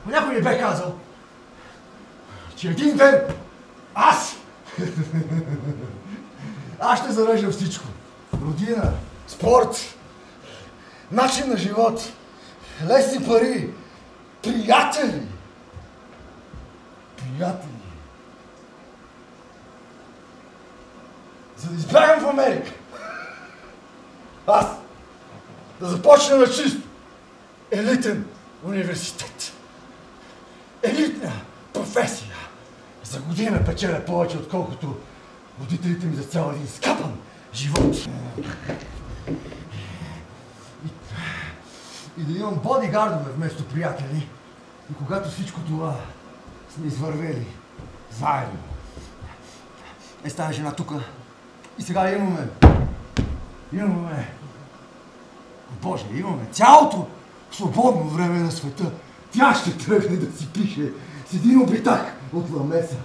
Някой ми бе казал, че един ден аз ще зареждам всичко. Родина, спорт, начин на живот, лесни пари, приятели. За да избягам в Америка. Аз да започна на чисто. Елитен университет. Елитна професия. За година печеля повече, отколкото родителите ми за цял един скапан живот. И да имам бодигардове вместо приятели. И когато всичко това сме извървели заедно. Стана жена тука. И сега имаме, Боже, имаме цялото свободно време на света. Тя ще тръгне да си пише с един обитак от ламеса.